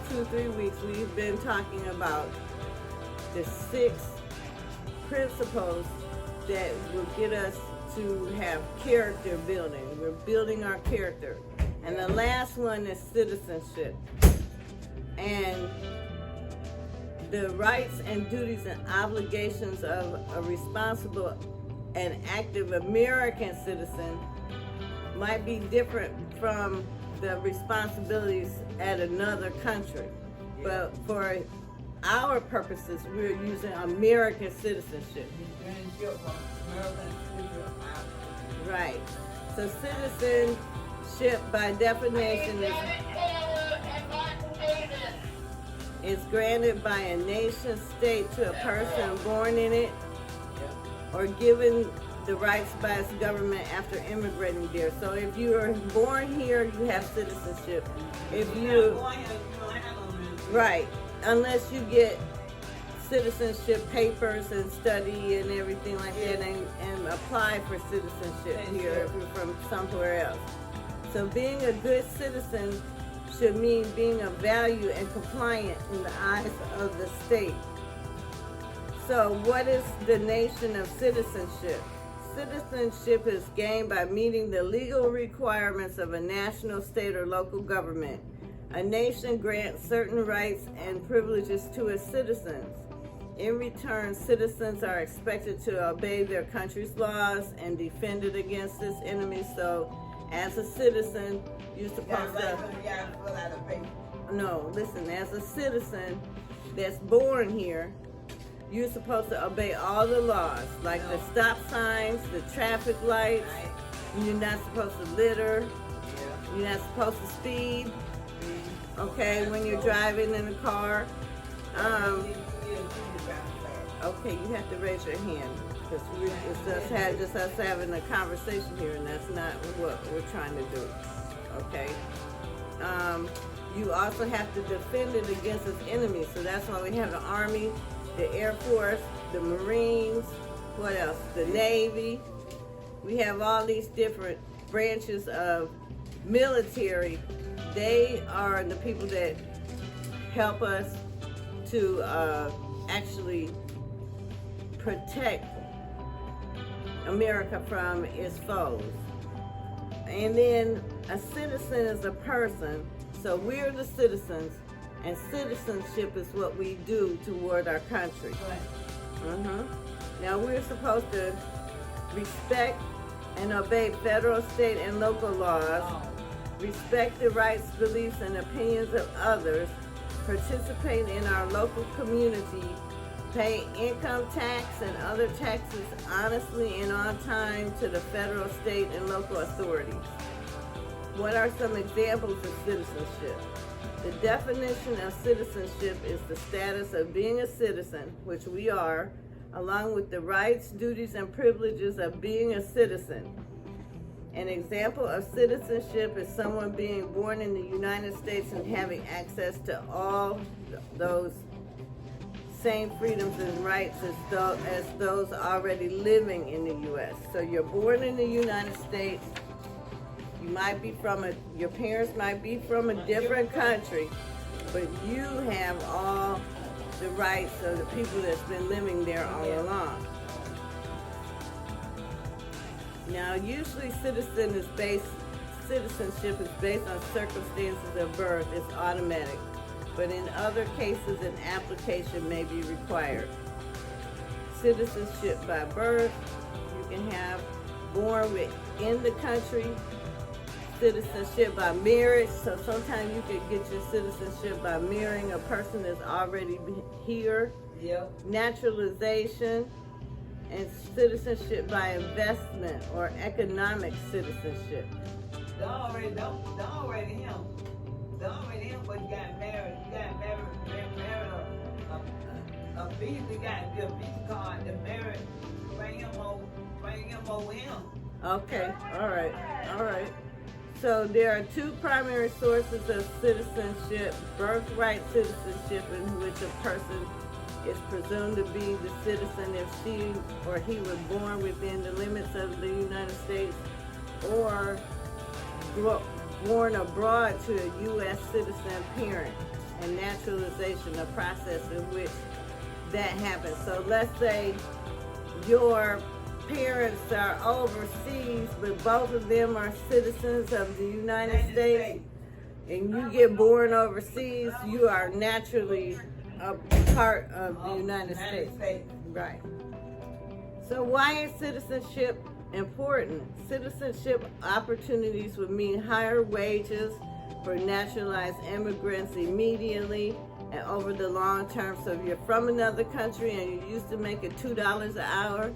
2-3 weeks, we've been talking about the 6 principles that will get us to have character building. We're building our character. And the last one is citizenship. And the rights and duties and obligations of a responsible and active American citizen might be different from the responsibilities at another country. But for our purposes, we're using American citizenship. Right. So citizenship by definition is granted by a nation state to a person born in it or given the rights by its government after immigrating there. So if you are born here, you have citizenship. If you, right, unless you get citizenship papers and study and everything like that and apply for citizenship here if you're from somewhere else. So being a good citizen should mean being of value and compliant in the eyes of the state. So what is the nation of citizenship? Citizenship is gained by meeting the legal requirements of a national, state, or local government. A nation grants certain rights and privileges to its citizens. In return, citizens are expected to obey their country's laws and defend it against its enemies. So, as a citizen, you're supposed to... No, listen, as a citizen that's born here, you're supposed to obey all the laws, like the stop signs, the traffic lights. You're not supposed to litter. You're not supposed to speed. Okay, when you're driving in a car. Okay, you have to raise your hand because it's just us having a conversation here, and that's not what we're trying to do. Okay. You also have to defend it against its enemies. So that's why we have the Army, the Air Force, the Marines, what else? The Navy. We have all these different branches of military. They are the people that help us to actually protect America from its foes. And then a citizen is a person. So we're the citizens, and citizenship is what we do toward our country. Now we're supposed to respect and obey federal, state, and local laws, respect the rights, beliefs, and opinions of others, participate in our local community, pay income tax and other taxes honestly and on time to the federal, state, and local authorities. What are some examples of citizenship? The definition of citizenship is the status of being a citizen, which we are, along with the rights, duties, and privileges of being a citizen. An example of citizenship is someone being born in the United States and having access to all those same freedoms and rights as those already living in the U.S. So you're born in the United States. You might be your parents might be from a different country, but you have all the rights of the people that's been living there all along. Now, usually citizenship is based on circumstances of birth. It's automatic. But in other cases, an application may be required. Citizenship by birth, you can have born within the country. Citizenship by marriage, so sometimes you could get your citizenship by marrying a person that's already here. Naturalization, and citizenship by investment or economic citizenship. Don't already him, but you got married. A visa, you got your visa card. The married, bring him over him. Okay, all right. So there are 2 primary sources of citizenship: birthright citizenship, in which a person is presumed to be the citizen if she or he was born within the limits of the United States, or born abroad to a U.S. citizen parent. and naturalization, a process in which that happens. So let's say your parents are overseas, but both of them are citizens of the United States, and you get born overseas, you are naturally a part of the United States. Right. So why is citizenship important? Citizenship opportunities would mean higher wages for naturalized immigrants immediately and over the long term. So if you're from another country and you used to make it $2 an hour,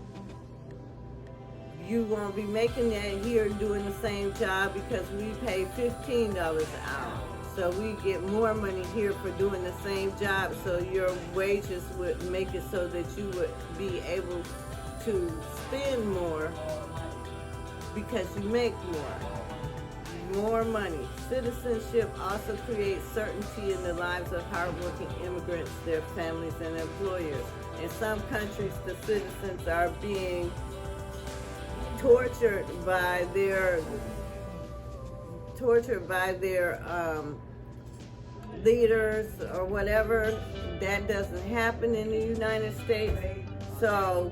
you won't be making that here doing the same job because we pay $15 an hour. So we get more money here for doing the same job. So your wages would make it so that you would be able to spend more because you make more money. Citizenship also creates certainty in the lives of hardworking immigrants, their families, and employers. In some countries, the citizens are being tortured by their leaders or whatever. That doesn't happen in the United States. So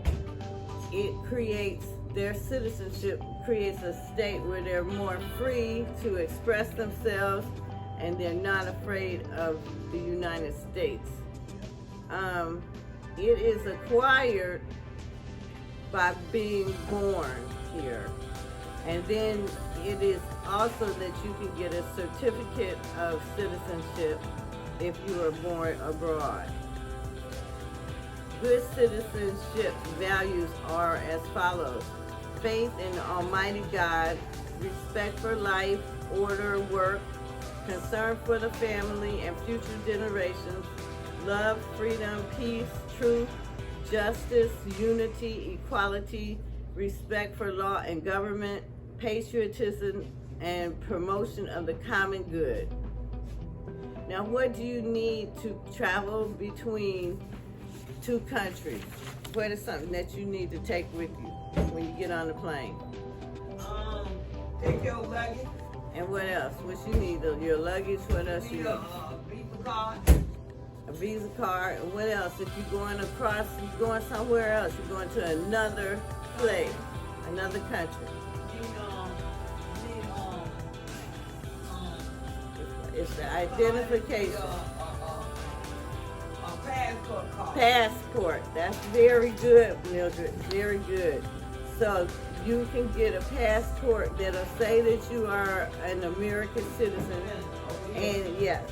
it creates, their citizenship creates a state where they're more free to express themselves and they're not afraid of the United States. It is acquired by being born here. And then it is also that you can get a certificate of citizenship if you were born abroad. Good citizenship values are as follows: faith in Almighty God, respect for life, order, work, concern for the family and future generations, love, freedom, peace, truth, justice, unity, equality, respect for law and government, patriotism, and promotion of the common good. Now, what do you need to travel between two countries? What is something that you need to take with you when you get on the plane? Take your luggage. And what else? What you need? Your luggage. What else you need? Visa card. A visa card. And what else? If you're going across, you're going somewhere else. You're going to another place, another country. It's the identification. A passport card. Passport. That's very good, Mildred. Very good. So you can get a passport that'll say that you are an American citizen. And yes,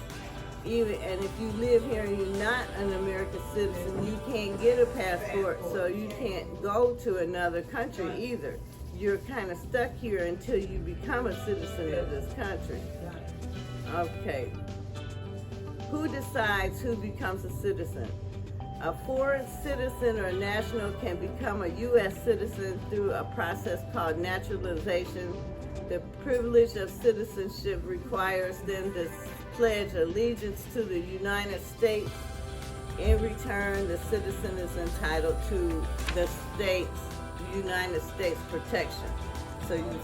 and if you live here and you're not an American citizen, you can't get a passport, so you can't go to another country either. You're kind of stuck here until you become a citizen of this country. Okay. Who decides who becomes a citizen? A foreign citizen or national can become a U.S. citizen through a process called naturalization. The privilege of citizenship requires them to pledge allegiance to the United States. In return, the citizen is entitled to the United States protection.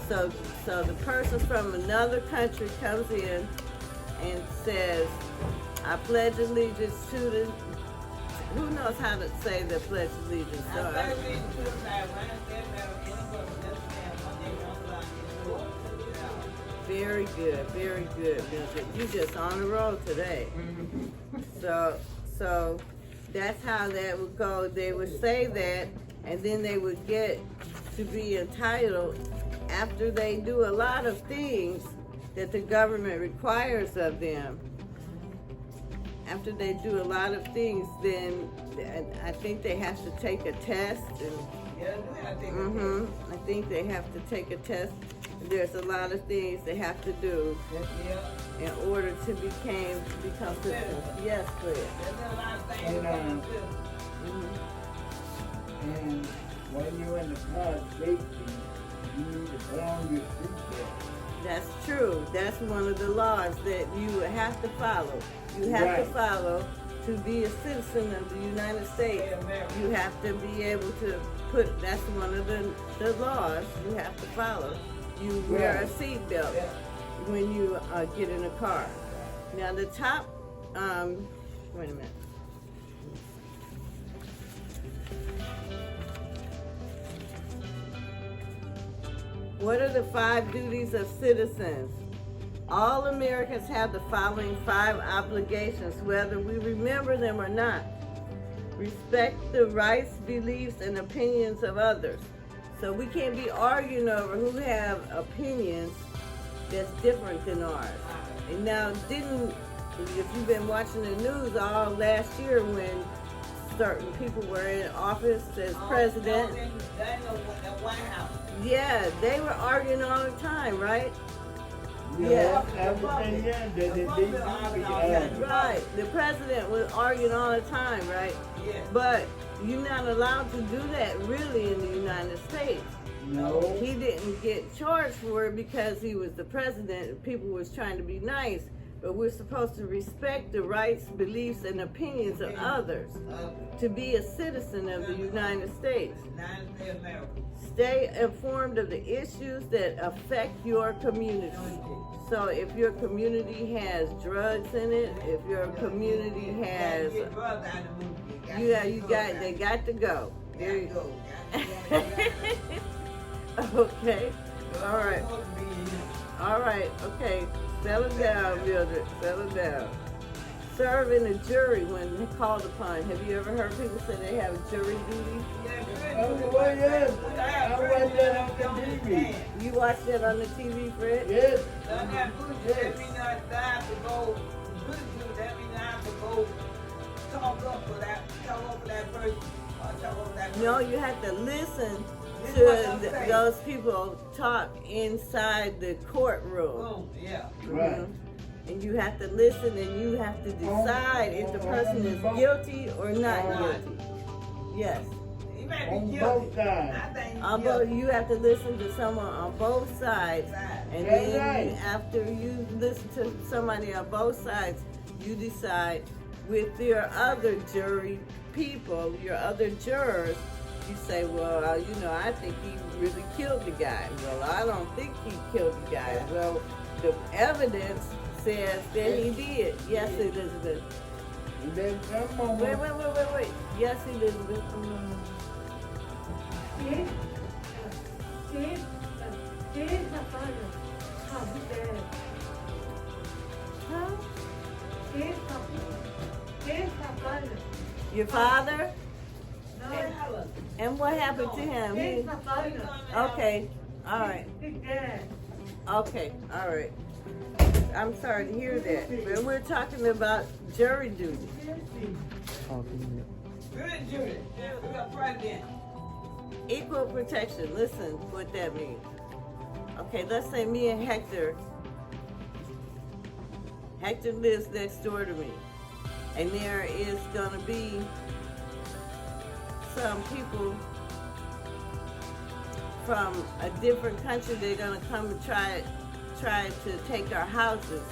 So the person from another country comes in and says, I pledge allegiance to the, who knows how to say the pledge allegiance? Very good, Mildred. You just on the road today. So that's how that would go. They would say that, and then they would get to be entitled after they do a lot of things that the government requires of them. After they do a lot of things, then I think they have to take a test. I think they have to take a test. There's a lot of things they have to do in order to become citizens. Yes, please. And when you're in the car safety, you need to put on your seatbelt. That's true. That's one of the laws that you have to follow. You have to follow to be a citizen of the United States. You have to be able to put, that's one of the laws you have to follow. You wear a seatbelt when you get in a car. Now the top wait a minute. What are the 5 duties of citizens? All Americans have the following 5 obligations, whether we remember them or not. Respect the rights, beliefs, and opinions of others. So we can't be arguing over who have opinions that's different than ours. And now, if you've been watching the news all last year when certain people were in office as president, yeah, they were arguing all the time, right? Yeah. Right. The president was arguing all the time, right? Yeah. But you're not allowed to do that really in the United States. No. He didn't get charged for it because he was the president and people was trying to be nice. But we're supposed to respect the rights, beliefs, and opinions of others to be a citizen of the United States. Stay informed of the issues that affect your community. So if your community has drugs in it, if your community has, they got to go. There you go. Okay. All right. Okay. Settle down, Mildred. Settle down. Serve in a jury when called upon. Have you ever heard people say they have jury duty? Oh, yes. I watch that on the TV. You watch that on the TV, Fred? Yes. That means I have to go. That means I have to go talk up for that person. No, you have to listen to those people talk inside the courtroom. Yeah. Right. And you have to listen and you have to decide if the person is guilty or not guilty. Yes. He may be On guilty. both sides. I think he's On guilty. both, you have to listen to someone on both sides. And That's then right. after you listen to somebody on both sides, you decide with your other jury people, your other jurors, you say, well, I think he really killed the guy. Well, I don't think he killed the guy. Well, the evidence says that he did. Yes, Elizabeth. And then some Wait. moment, Yes, Elizabeth. Huh? Your father? And what happened to him? Okay, all right. Okay, all right. I'm sorry to hear that. But we're talking about jury duty. Good jury. We got president. Equal protection. Listen what that means. Okay, let's say me and Hector lives next door to me. And there is gonna be some people from a different country. They're gonna come and try to take our houses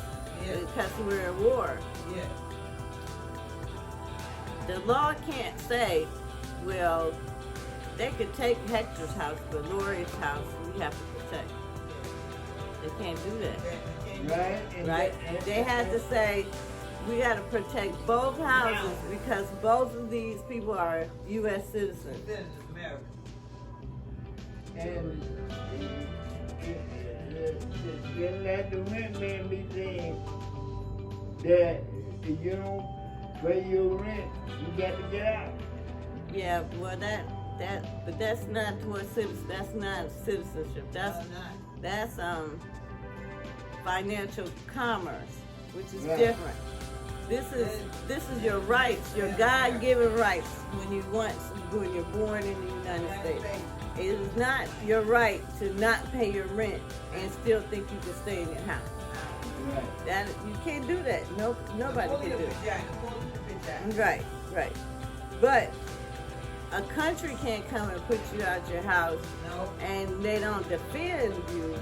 because we're at war. Yeah. The law can't say, well, they could take Hector's house, but Lori's house we have to protect. They can't do that, right? And right? They have to say, we got to protect both houses because both of these people are U.S. citizens. This is America. And just let the rent man be saying that if you don't pay your rent, you got to get out. Yeah, well but that's not towards citizen. That's not citizenship. That's financial commerce, which is different. This is your rights, your God-given rights when you're born in the United States. It is not your right to not pay your rent and still think you can stay in your house. Right. That you can't do that. Nobody can do it. Right. But a country can't come and put you out your house and they don't defend you.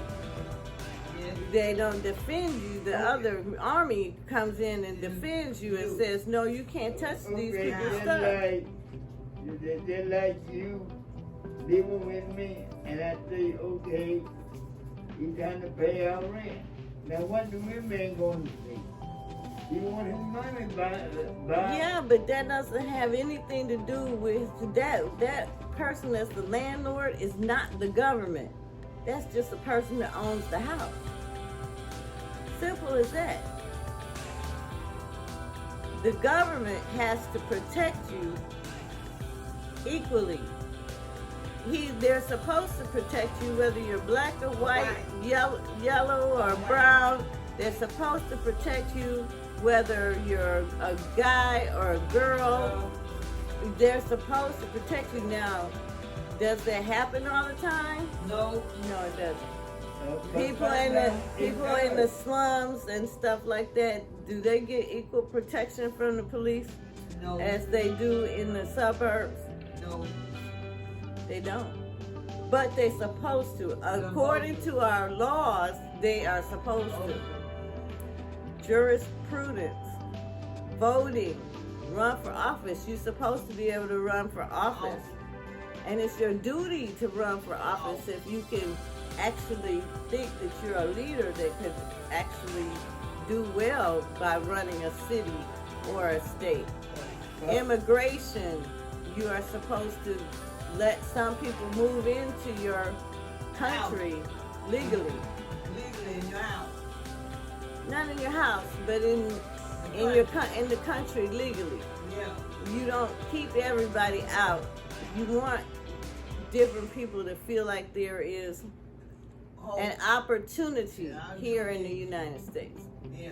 They don't defend you. The other army comes in and defends you and says, no, you can't touch these people's stuff. They're like you living with me, and I say, okay, you got to pay our rent. Now, what the women going to say? He want his money by. Yeah, but that doesn't have anything to do with that. That person that's the landlord is not the government. That's just the person that owns the house. Simple as that. The government has to protect you equally. They're supposed to protect you whether you're black or white, yellow or brown. They're supposed to protect you whether you're a guy or a girl. They're supposed to protect you. Now, does that happen all the time? No. No, it doesn't. People in the slums and stuff like that, do they get equal protection from the police No. as they do in the suburbs? No. They don't. But they're supposed to. According to our laws, they are supposed to. Jurisprudence, voting, run for office. You're supposed to be able to run for office. And it's your duty to run for office if you can actually think that you're a leader that could actually do well by running a city or a state. Immigration, you are supposed to let some people move into your country legally. Legally in your house. Not in your house, but in the country legally. Yeah. You don't keep everybody out. You want different people to feel like there is an opportunity here in the United States. Yeah.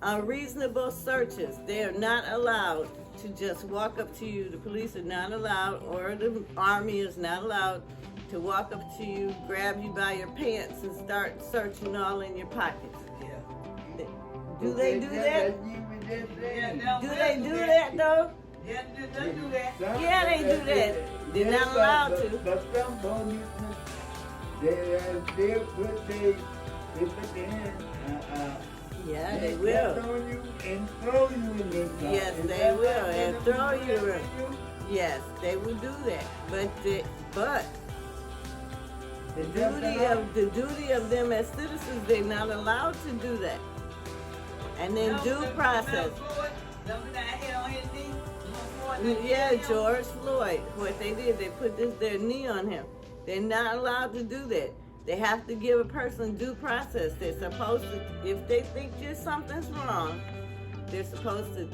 Unreasonable searches. They are not allowed to just walk up to you. The police are not allowed, or the army is not allowed to walk up to you, grab you by your pants, and start searching all in your pockets. Yeah. Do they do that? Yeah, Do they do that though? Yeah, they do that. Yeah, they do that. They're not allowed to. But some policemen, they put their hand, Yeah, they step will. on you and throw you in the car. Yes, Is they that will, what and they throw do you to in. Yes, they will do that. But the duty of them as citizens, they're not allowed to do that. And then due process. Yeah, George Floyd. What they did, they put their knee on him. They're not allowed to do that. They have to give a person due process. They're supposed to, if they think something's wrong, they're supposed to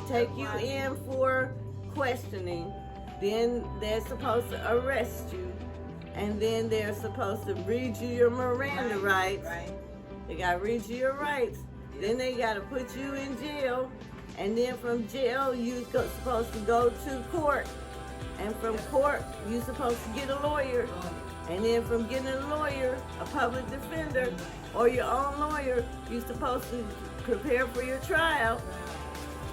take you in for questioning. Then they're supposed to arrest you. And then they're supposed to read you your Miranda rights. They got to read you your rights. Then they got to put you in jail. And then from jail, you're supposed to go to court. And from court, you're supposed to get a lawyer. And then from getting a lawyer, a public defender, or your own lawyer, you're supposed to prepare for your trial.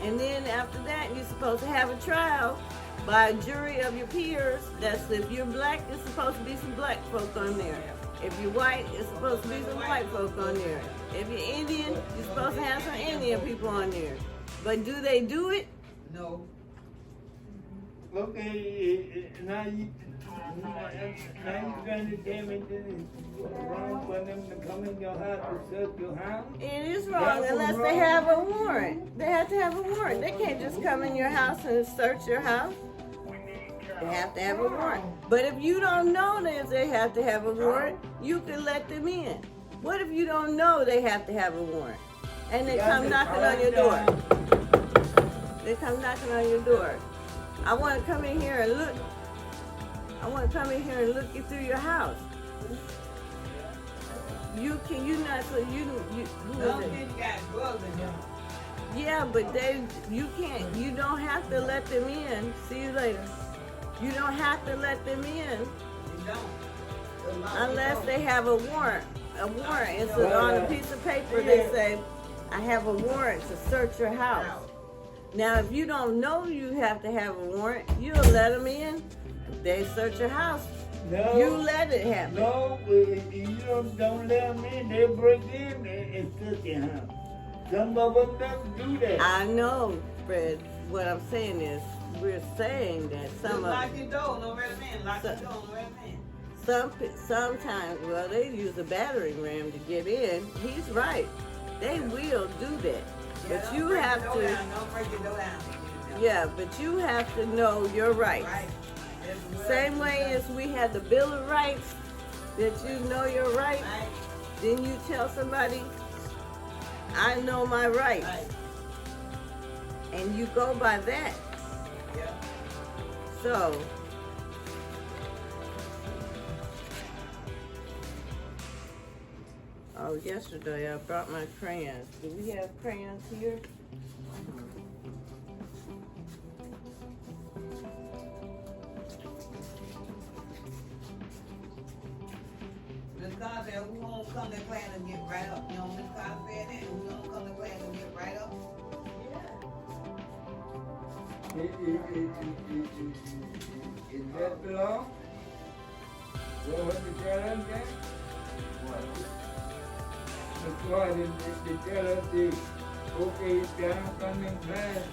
And then after that, you're supposed to have a trial by a jury of your peers. That's if you're black, there's supposed to be some black folk on there. If you're white, it's supposed to be some white folk on there. If you're Indian, you're supposed to have some Indian people on there. But do they do it? No. Okay, now you trying to tell me that it's wrong for them to come in your house to search your house? It is wrong unless they have a warrant. They have to have a warrant. They can't just come in your house and search your house. They have to have a warrant. But if you don't know that they have to have a warrant, you can let them in. What if you don't know they have to have a warrant? And they come knocking on your door. They come knocking on your door. I want to come in here and look. I want to come in here and look you through your house. You not, so you who Some is it? kids got drugs in them. Yeah, but you don't have to let them in. See you later. You don't have to let them in You don't. unless they have a warrant. A warrant is on a piece of paper. They say, I have a warrant to search your house. Now, if you don't know you have to have a warrant, you'll let them in. If they search your house, No. you let it happen. No, you don't let them in. They break in and search your house. Some of them don't do that. I know, Fred. What I'm saying is, we're saying that some of Lock your door, no red man. Lock your door, no red man. sometimes, well, they use a battering ram to get in. He's right. They will do that. But don't you break have the door to, down. Don't break the door down. yeah, but you have to know your rights. Right. That's what Same I way do. as we had the Bill of Rights, that you know your rights, Right. then you tell somebody, I know my rights. Right. And you go by that. Yeah. So, oh, yesterday I brought my crayons. Do we have crayons here? Miss Carr said, who won't come to class and get right up? You know, Miss Carr said that. Who won't come to class and get right up? Is that the law? What the tell us that? The law is to tell us the, okay, if you don't come in class,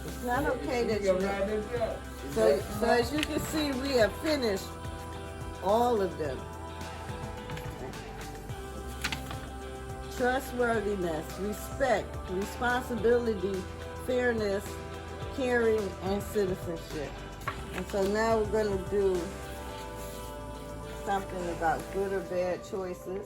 It's not okay that you you. write this up. Is So, that the so law? as you can see, we have finished all of them. Trustworthiness, respect, responsibility, fairness, caring, and citizenship. And so now we're going to do something about good or bad choices.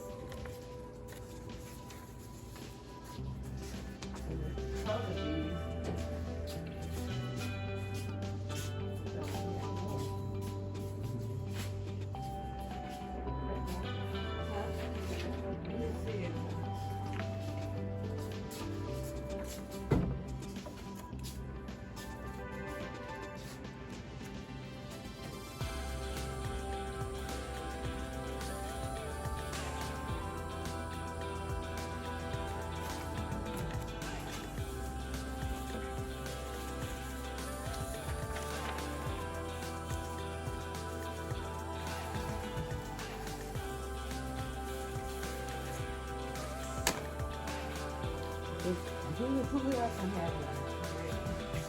Who else have one?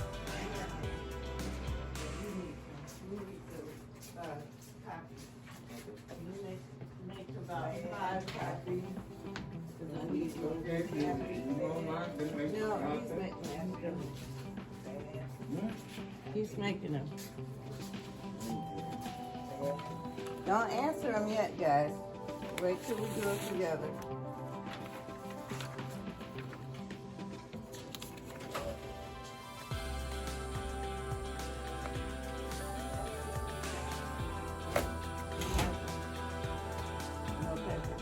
Make about 5 copies. Because I need Okay, you want mine to make No, a he's copy? making them. Hmm? He's making them. Don't answer them yet, guys. Wait till we do it together. No paper.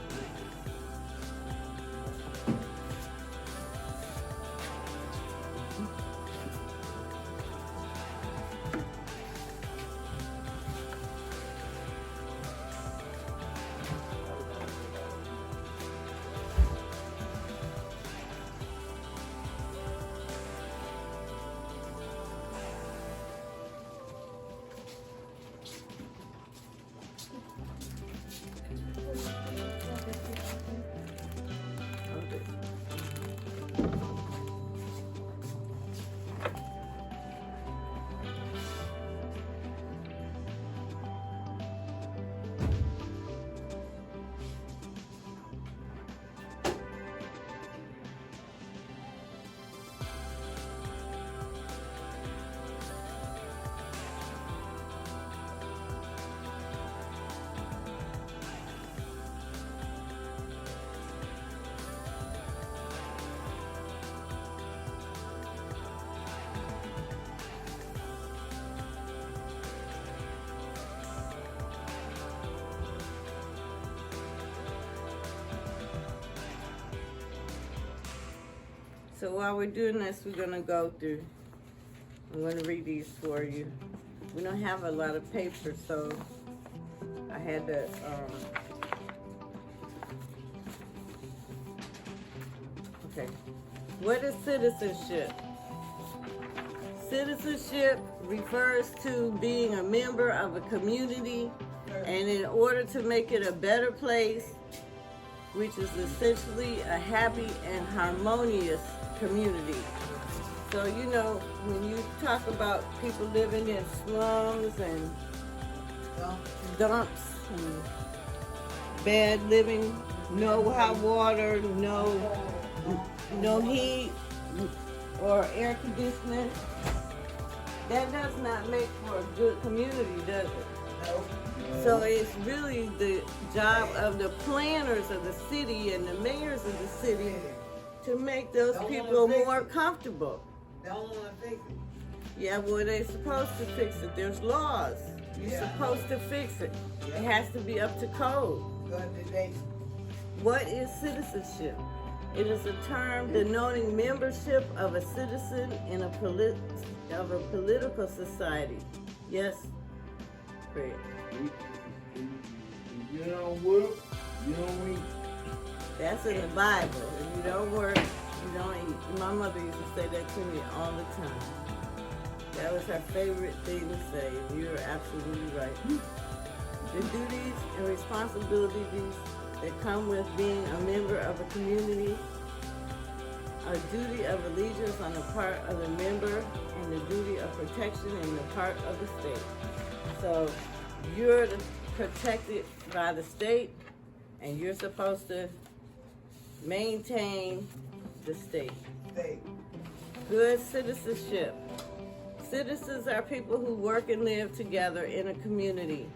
Okay. So while we're doing this, we're gonna go through. I'm gonna read these for you. We don't have a lot of paper, so I had to. Okay. What is citizenship? Citizenship refers to being a member of a community, and in order to make it a better place, which is essentially a happy and harmonious community. So, you know, when you talk about people living in slums and dumps and bad living, no hot water, no heat, or air conditioning, that does not make for a good community, does it? No. So it's really the job of the planners of the city and the mayors of the city to make those Don't people wanna fix more it. comfortable. Don't want to fix it. Yeah, well, they're supposed to fix it. There's laws. You're Yeah. supposed to fix it. Yeah. It has to be up to code. But today, What is citizenship? It is a term denoting membership of a citizen in a political society. Yes, Fred. If you don't work, you don't eat. That's in the Bible. If you don't work, you don't eat. My mother used to say that to me all the time. That was her favorite thing to say, and you're absolutely right. The duties and responsibilities that come with being a member of a community, a duty of allegiance on the part of the member, and the duty of protection on the part of the state. So you're protected by the state, and you're supposed to maintain the state. stay. Good citizenship. Citizens are people who work and live together in a community.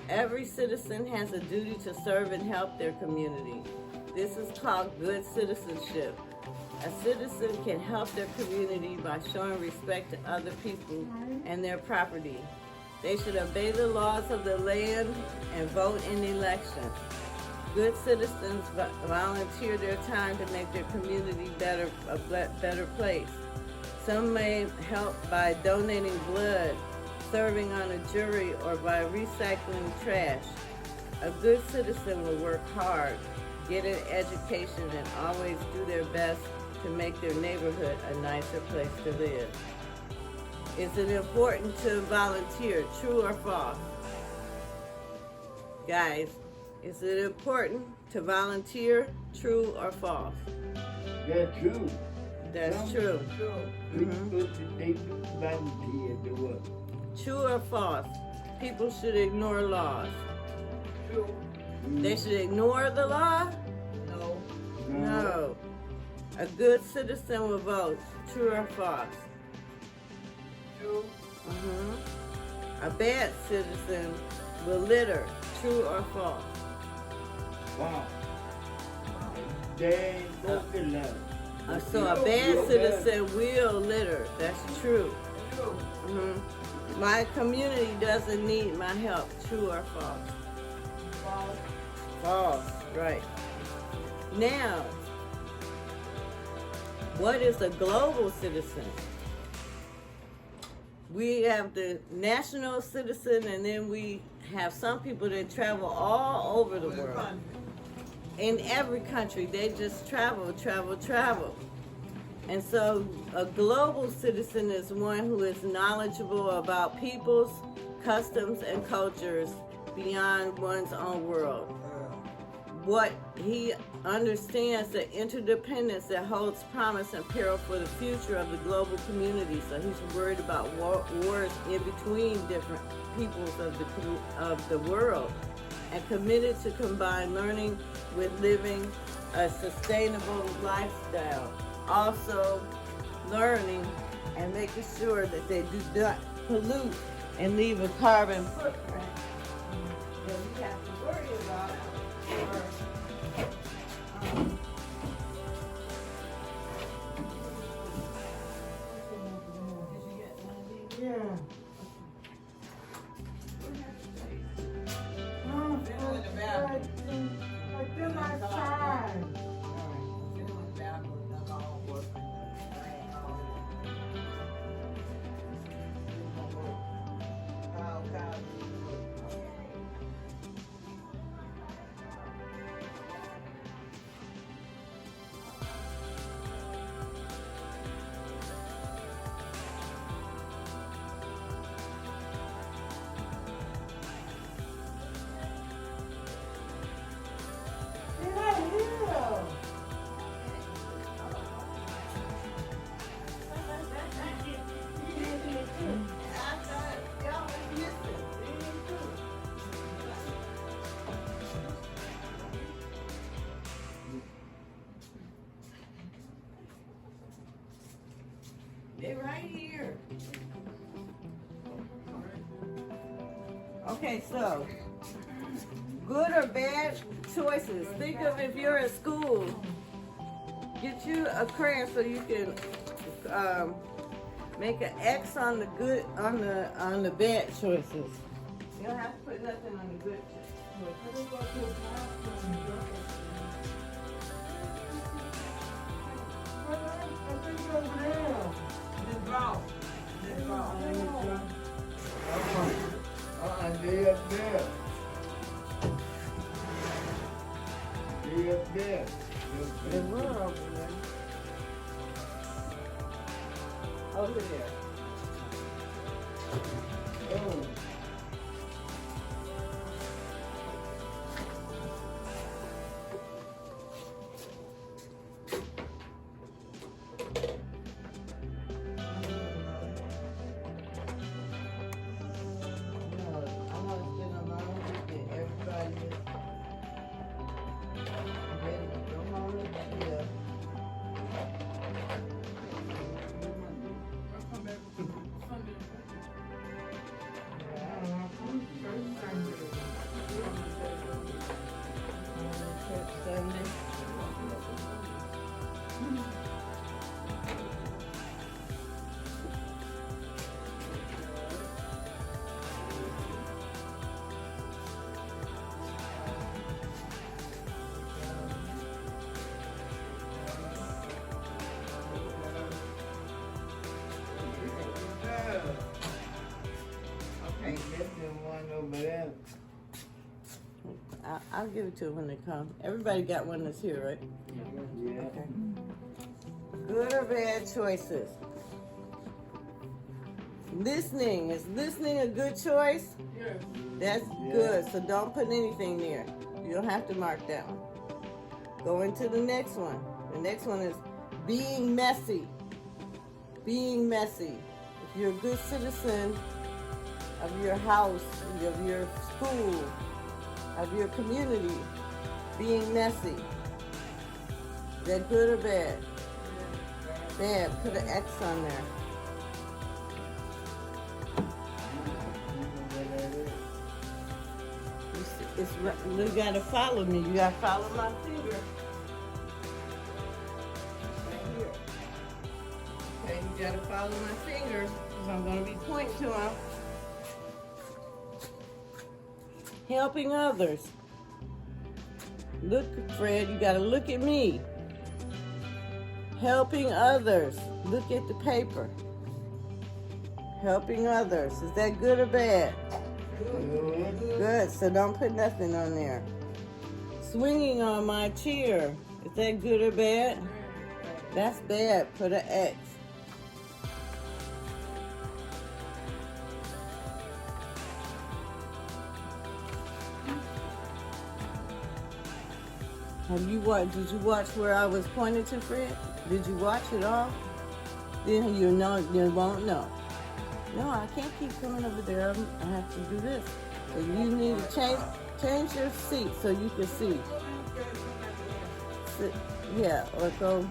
Every citizen has a duty to serve and help their community. This is called good citizenship. A citizen can help their community by showing respect to other people and their property. They should obey the laws of the land and vote in elections. Good citizens volunteer their time to make their community a better place. Some may help by donating blood, serving on a jury, or by recycling trash. A good citizen will work hard, get an education, and always do their best to make their neighborhood a nicer place to live. Is it important to volunteer, true or false? Guys, is it important to volunteer, true or false? That's true. That's true. True. People they do volunteer to work. True or false? People should ignore laws. True. They should ignore the law? No. No. A good citizen will vote. True or false? True. A bad citizen will litter. True or false? Wow. They ain't supposed to love. So a bad citizen will litter. That's true. True. My community doesn't need my help. True or false? False. False. Right. Now, what is a global citizen? We have the national citizen, and then we have some people that travel all over the world. In every country, they just travel. And so a global citizen is one who is knowledgeable about peoples, customs, and cultures beyond one's own world. What he understands the interdependence that holds promise and peril for the future of the global community. So he's worried about wars in between different peoples of the world, and committed to combine learning with living a sustainable lifestyle. Also learning and making sure that they do not pollute and leave a carbon footprint that we have to worry about. Yeah. here. Okay, so good or bad choices. Think of if you're at school. Get you a crayon so you can make an X on the good on the bad choices. You don't have to put nothing on the good choices. Just draw. Just draw. They up there. They up there. They were over there. Over there. Oh. I'll give it to them when they come. Everybody got one that's here, right? Yeah. Okay. Good or bad choices? Listening. Is listening a good choice? Yes. That's good. So don't put anything there. You don't have to mark that one. Go into the next one. The next one is being messy. Being messy. If you're a good citizen of your house, of your school, of your community, being messy. Is that good or bad? Bad. Put an X on there. You gotta follow me. You gotta follow my finger. Right here. Okay, you gotta follow my finger because I'm gonna be pointing to them. Helping others. Look, Fred, you gotta look at me. Helping others. Look at the paper. Helping others. Is that good or bad? Good, so don't put nothing on there. Swinging on my chair. Is that good or bad? That's bad. Put an X. Did you watch where I was pointing to, Fred? Did you watch it all? Then you won't know. No, I can't keep coming over there. I have to do this. So you need to change your seat so you can see. Sit, yeah, or go.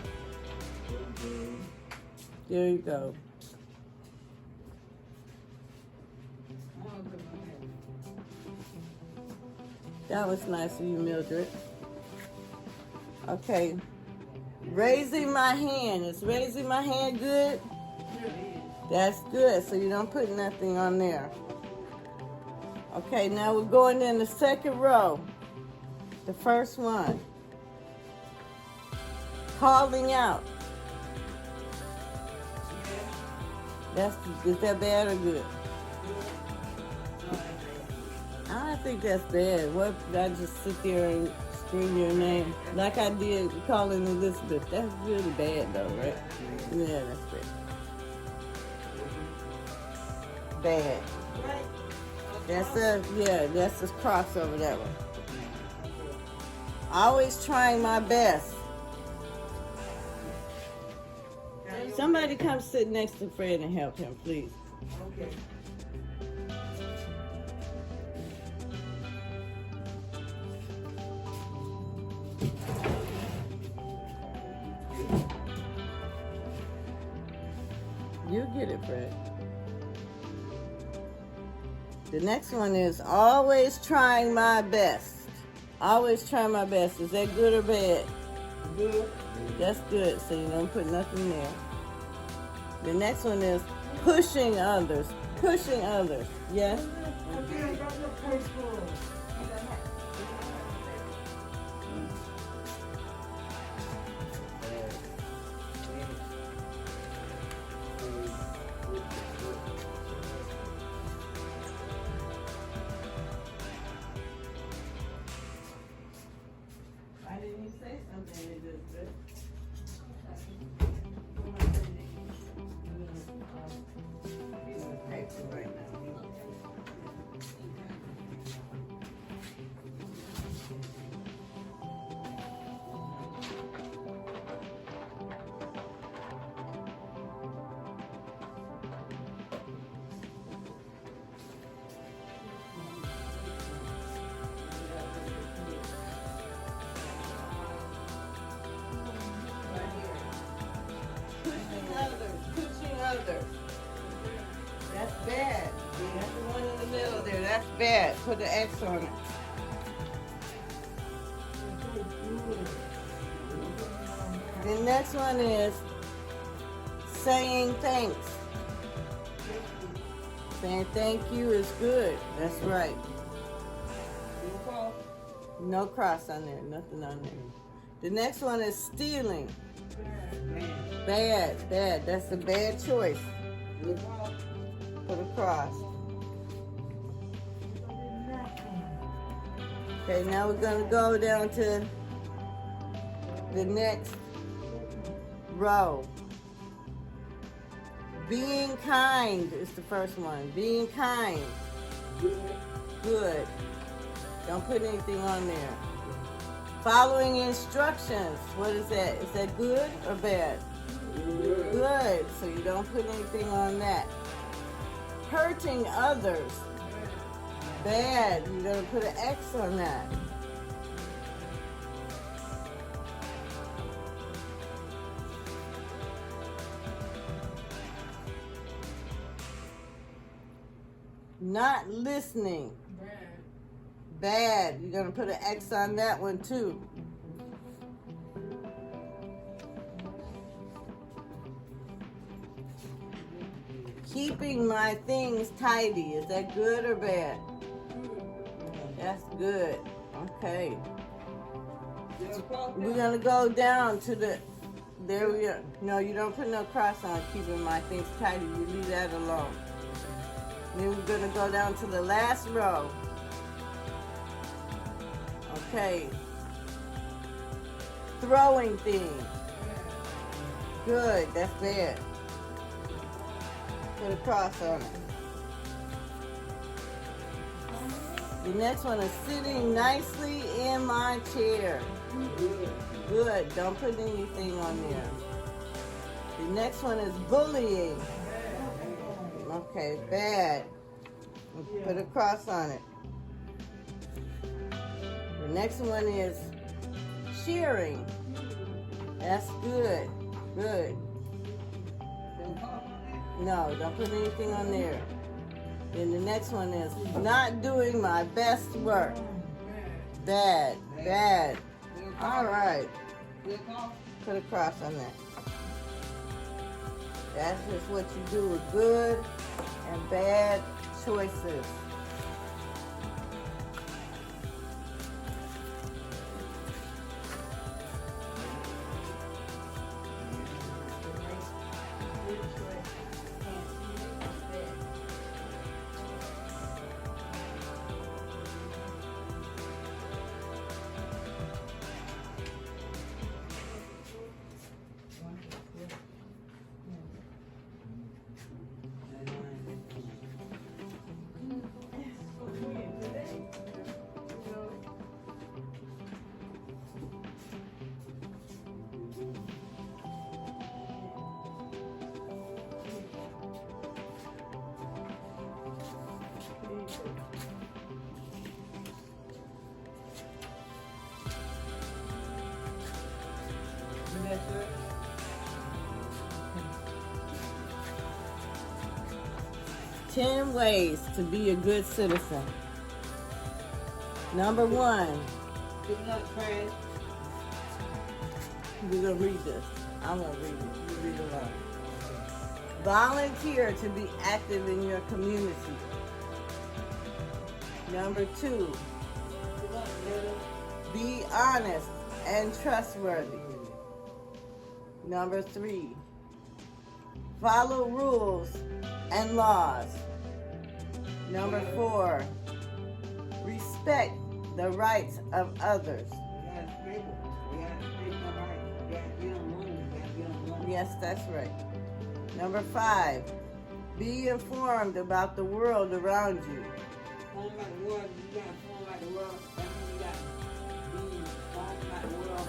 There you go. That was nice of you, Mildred. Okay. Raising my hand. Is raising my hand good? That's good, so you don't put nothing on there. Okay, now we're going in the second row. The first one. Calling out. Is that bad or good? I think that's bad. What, I just sit there and scream your name like I did calling Elizabeth. That's really bad though, right? Yeah, that's bad. Bad. That's a crossover, that one. Always trying my best. Somebody come sit next to Fred and help him, please. Okay. You get it good, Fred. The next one is always trying my best. Always try my best. Is that good or bad? Good. That's good, so you don't put nothing there. The next one is pushing others. Pushing others. Yes? Why didn't you say something, Elizabeth? Right now. Pushing others. That's bad. That's the one in the middle there. That's bad. Put the X on it. The next one is saying thanks. Saying thank you is good. That's right. No cross on there. Nothing on there. The next one is stealing. Bad, bad. That's a bad choice. Put a cross. Okay, now we're going to go down to the next row. Being kind is the first one. Being kind. Good. Don't put anything on there. Following instructions. What is that? Is that good or bad? Good. So you don't put anything on that. Hurting others. Bad. You're going to put an X on that. Not listening. Bad. You're going to put an X on that one too. Keeping my things tidy. Is that good or bad? That's good. Okay. We're going to go down to the... There we are. No, you don't put no cross on keeping my things tidy. You leave that alone. Then we're going to go down to the last row. Okay. Throwing things. Good. That's bad. Put a cross on it. The next one is sitting nicely in my chair. Good. Don't put anything on there. The next one is bullying. Okay, bad. Put a cross on it. The next one is cheering. That's good. Good. No, don't put anything on there. Then the next one is not doing my best work. Bad. Bad. All right. Put a cross on that. That's just what you do with good and bad choices. 10 ways to be a good citizen. Number 1, Good luck, friend. we're going to read this. I'm going to read it. You read along. Volunteer to be active in your community. Number 2, Good luck, little. be honest and trustworthy. Number 3, follow rules and laws. Number 4, respect the rights of others. We gotta speak it. We gotta speak the right. We gotta get them moving. We gotta get them moving. Yes, that's right. Number 5, be informed about the world around you. Form like the world. You gotta form like the world. That means you gotta be formed like the world.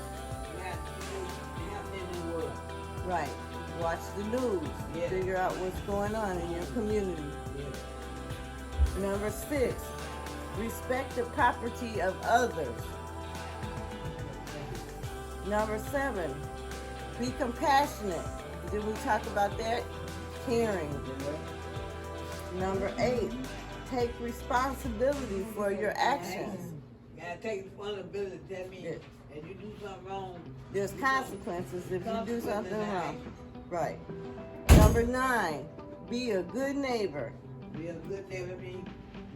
You gotta see happening in the world. Right. Watch the news. Yeah. Figure out what's going on in your community. Yeah. Number 6, respect the property of others. Number 7, be compassionate. Did we talk about that? Caring. Number 8, take responsibility for your actions. You gotta take responsibility. That means Yeah. if you do something wrong, There's consequences if you do something wrong. Consequences. Right. Number 9, be a good neighbor. be a good neighbor. Means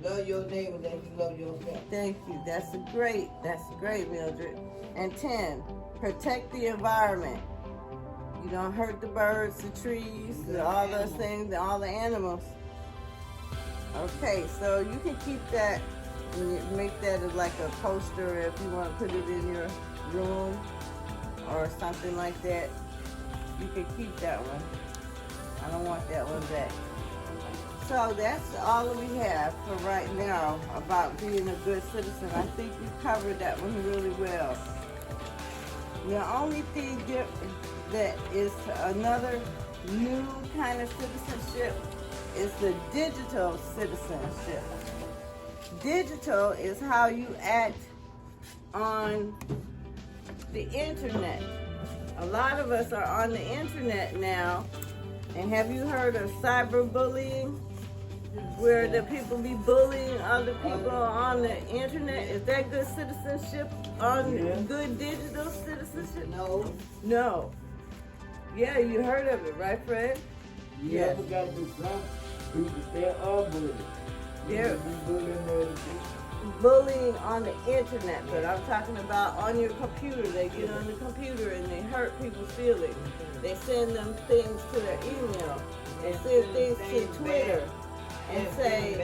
love your neighbor as you love yourself. Thank you. That's great, Mildred. And 10, protect the environment. You don't hurt the birds, the trees, all those things, all the animals. Okay, so you can keep that and you make that as like a poster if you want to put it in your room or something like that. You can keep that one. I don't want that one back. So that's all that we have for right now about being a good citizen. I think we covered that one really well. The only thing that is another new kind of citizenship is the digital citizenship. Digital is how you act on the internet. A lot of us are on the internet now. And have you heard of cyberbullying? Where the people be bullying other people on the internet? Is that good citizenship? Good digital citizenship? No. No. Yeah, you heard of it, right, Fred? You Yes. ever got to some people that are bullied. Yeah. You be bullying other people. Bullying on the internet, but I'm talking about on your computer. They get on the computer and they hurt people's feelings. They send them things to their email. They send things to Twitter and say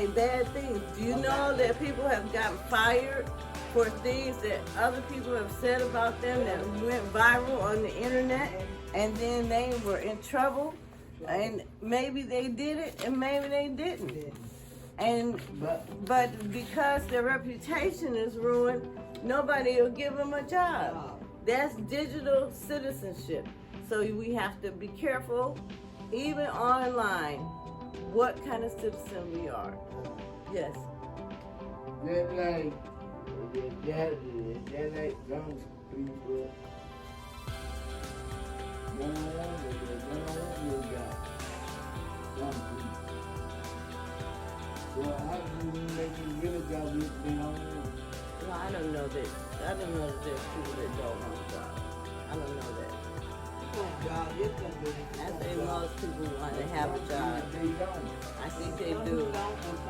bad things. Do you know that people have gotten fired for things that other people have said about them that went viral on the internet, and then they were in trouble, and maybe they did it and maybe they didn't. And but because their reputation is ruined, nobody will give them a job. That's digital citizenship. So we have to be careful, even online, what kind of citizen we are. Yes. Just like some people don't want your job. Some people. So how do you make you get a job if they don't want it? Well, I don't know that there's people that don't want a job. I don't know that. I think most people want to have a job. They don't. I think they do.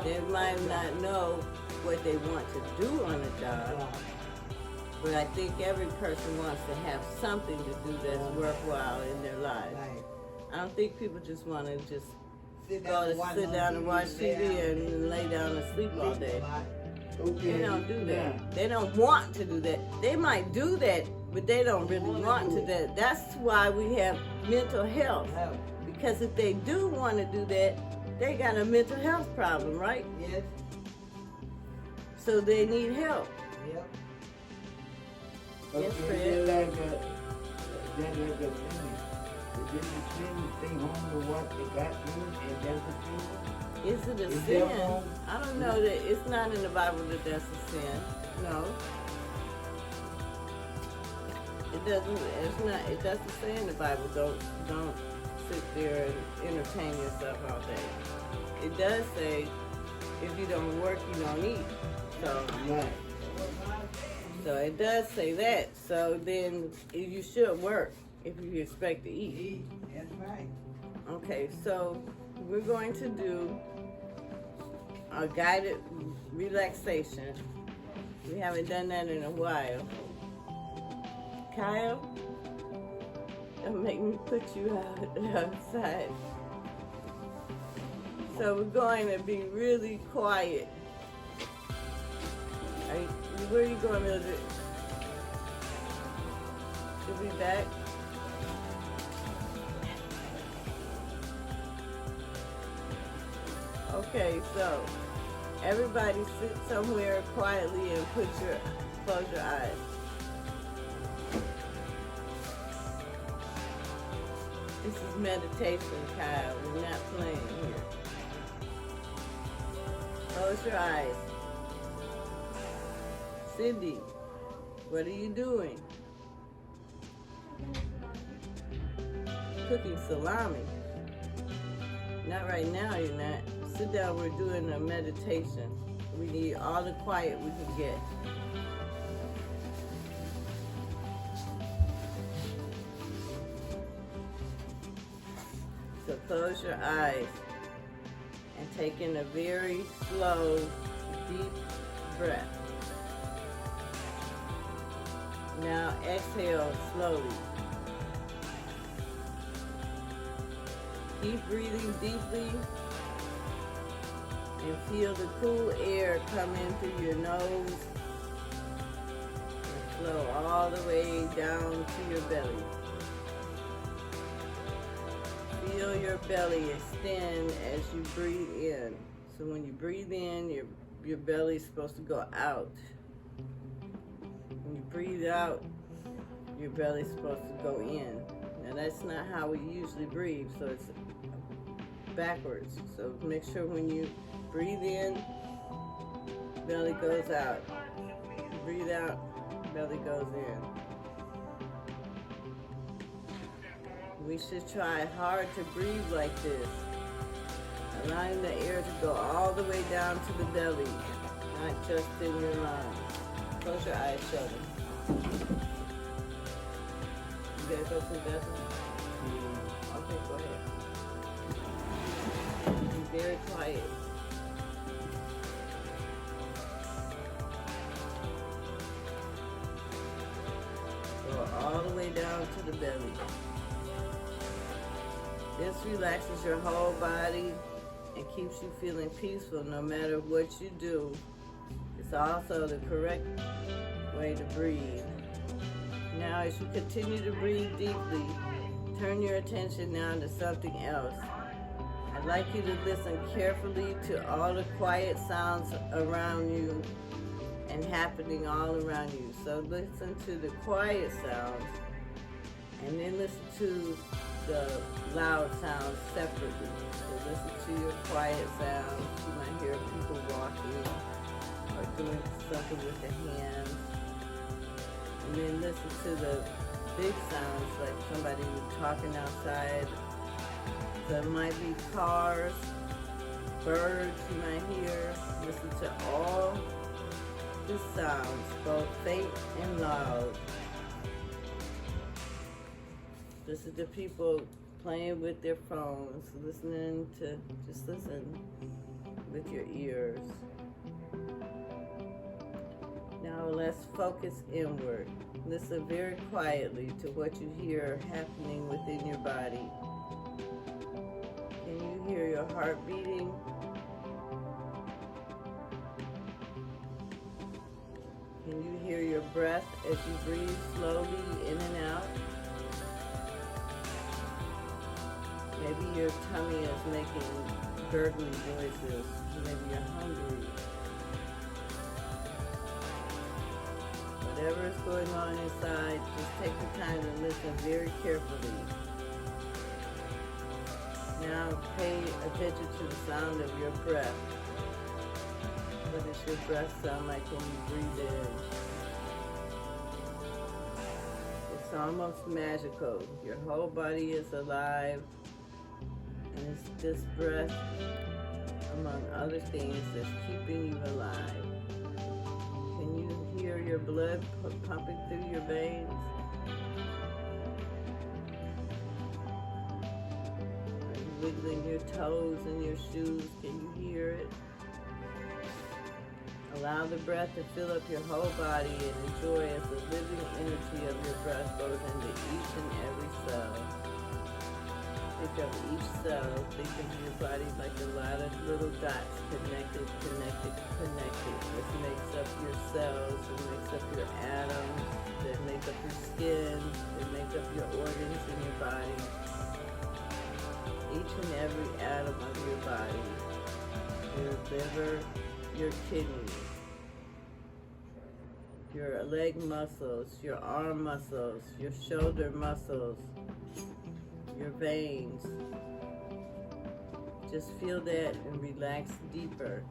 They might not know what they want to do on a job, but I think every person wants to have something to do that's worthwhile in their lives. I don't think people just want to just sit down and watch TV and lay down and sleep all day. Okay. They don't do Yeah. that. They don't want to do that. They might do that, but they don't really want to do that. That's why we have mental health. Because if they do want to do that, they got a mental health problem, right? Yes. So they need help. Yep. Yes, Okay, Fred. they're like a thing. Did you stay home to what they got in, and that's a thing? Is it a Is sin? that wrong? I don't know that it's not in the Bible that that's a sin. No. It doesn't. It's not. It doesn't say in the Bible. Don't sit there and entertain yourself all day. It does say if you don't work, you don't eat. Right. So it does say that. So then you should work if you expect to eat. Eat. That's right. Okay, so we're going to do a guided relaxation. We haven't done that in a while. Kyle, don't make me put you outside. So we're going to be really quiet. Where are you going, Mildred? She'll be back. Okay, so everybody sit somewhere quietly and close your eyes. This is meditation, Kyle. We're not playing here. Close your eyes. Cindy, what are you doing? Cooking salami. Not right now, you're not. Sit down, we're doing a meditation. We need all the quiet we can get. So close your eyes and take in a very slow, deep breath. Now exhale slowly. Keep breathing deeply and feel the cool air come in through your nose and flow all the way down to your belly. Feel your belly extend as you breathe in. So when you breathe in, your belly is supposed to go out. When you breathe out, your belly is supposed to go in. Now that's not how we usually breathe, so it's backwards. So make sure when you breathe in, belly goes out. Breathe out, belly goes in. We should try hard to breathe like this, allowing the air to go all the way down to the belly, not just in your lungs. Close your eyes, Sheldon. You gotta go to the bathroom? Okay, go ahead. Be very quiet. Go all the way down to the belly. This relaxes your whole body and keeps you feeling peaceful no matter what you do. It's also the correct way to breathe. Now, as you continue to breathe deeply, turn your attention now to something else. I'd like you to listen carefully to all the quiet sounds around you and happening all around you. So listen to the quiet sounds and then listen to the loud sounds separately. So listen to your quiet sounds. You might hear people walking or doing something with their hands. And then listen to the big sounds, like somebody talking outside. There might be cars, birds you might hear. Listen to all the sounds, both faint and loud. Listen to people playing with their phones, just listen with your ears. Now let's focus inward. Listen very quietly to what you hear happening within your body. Can you hear your heart beating? Can you hear your breath as you breathe slowly in and out? Maybe your tummy is making gurgling noises. Maybe you're hungry. Whatever is going on inside, just take the time to listen very carefully. Now pay attention to the sound of your breath. What does your breath sound like when you breathe in? It's almost magical. Your whole body is alive It's this breath, among other things, that's keeping you alive. Can you hear your blood pumping through your veins? Are you wiggling your toes in your shoes? Can you hear it? Allow the breath to fill up your whole body and enjoy as the living energy of your breath goes into each and every cell. Think of each cell, think of your body like a lot of little dots connected. This makes up your cells, it makes up your atoms, that make up your skin, that make up your organs in your body. Each and every atom of your body, your liver, your kidneys, your leg muscles, your arm muscles, your shoulder muscles, your veins. Just feel that and relax deeper.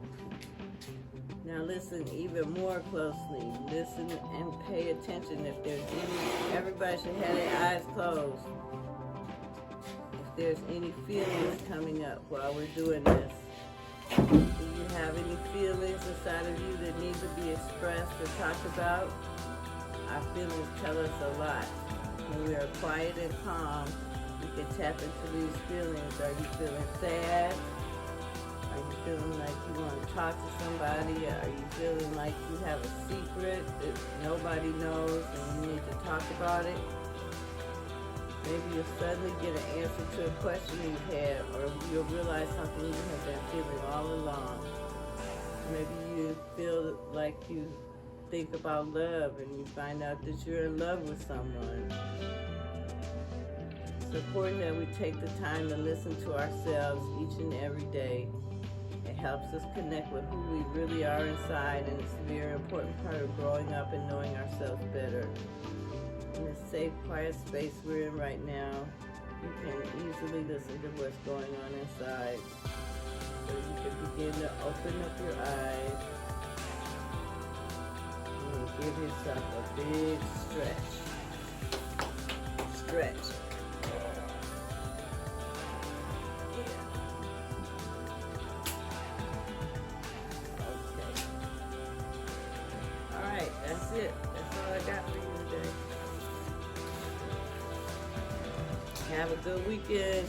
Now listen even more closely. Listen and pay attention. If there's any, everybody should have their eyes closed. If there's any feelings coming up while we're doing this. Do you have any feelings inside of you that need to be expressed or talked about? Our feelings tell us a lot. When we are quiet and calm, we can tap into these feelings. Are you feeling sad? Are you feeling like you want to talk to somebody? Are you feeling like you have a secret that nobody knows and you need to talk about it? Maybe you'll suddenly get an answer to a question you've had, or you'll realize something you have been feeling all along. Maybe you feel like you think about love and you find out that you're in love with someone. It's important that we take the time to listen to ourselves each and every day. It helps us connect with who we really are inside, and it's a very important part of growing up and knowing ourselves better. In this safe, quiet space we're in right now, you can easily listen to what's going on inside. So you can begin to open up your eyes and give yourself a big stretch. Stretch. Yeah. Okay. All right, that's it. That's all I got for you today. Have a good weekend.